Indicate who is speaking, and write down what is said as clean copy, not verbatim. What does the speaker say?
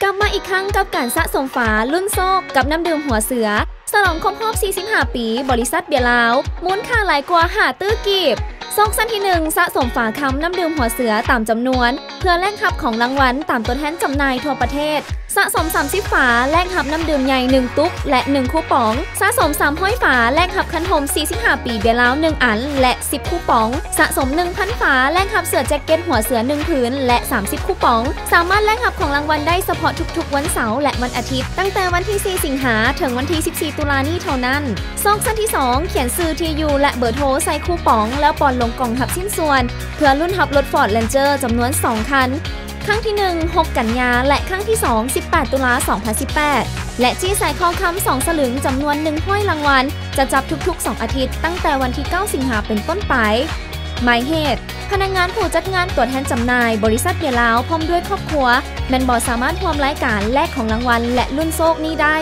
Speaker 1: กลับมาอีกครั้งกับการสะสมฝารุ่นโซกกับน้ำดื่มหัวเสือฉลองครบรอบ 45 ปีบริษัทเบียร์ลาวมูลค่าหลายกว่า5 ตื้อกีบซองสั้นที่1สะสมฝาคำน้ำดื่มหัวเสือตามจำนวนเพื่อแลกรับของรางวัลตามตัวแทนจำหน่ายทั่วประเทศสะสม30ฝาแลกรับน้ำดื่มใหญ่1ตุ๊กและ1คูปองสะสม300ฝาแลกรับคันโฮม45 ปีเบียร์ลาว1อันและ10คูปองสะสม 1,000 ฝาแลกรับเสื้อแจ็คเก็ตหัวเสือ1ผืนและ30คูปองสามารถแลกรับของรางวัลได้เฉพาะทุกๆวันเสาร์และวันอาทิตย์ตั้งแต่วันที่4สิงหาถึงวันที่14ตุลานี้เท่านั้นซองสั้นที่2เขียนชื่อที่อยู่และเบอร์โทรใส่คูปองแล้วปอนลงกล่องทับชิ้นส่วนเพื่อรุ่นทับรถ Ford Ranger จำนวน2คันครั้งที่1 6 กันยาและครั้งที่2 18 ตุลา2018และจี้ใส่ข้อคำ2สลึงจำนวน1ถ้วยรางวัลจะจับทุกๆ2อาทิตย์ตั้งแต่วันที่9สิงหาเป็นต้นไปหมายเหตุพนักงานผู้จัดงานตัวแทนจำหน่ายบริษัทเบียร์ลาวพร้อมด้วยครอบครัวแมนบอสามารถร่วมรายการแลกของรางวัลและรุ่นโชคนี้ได้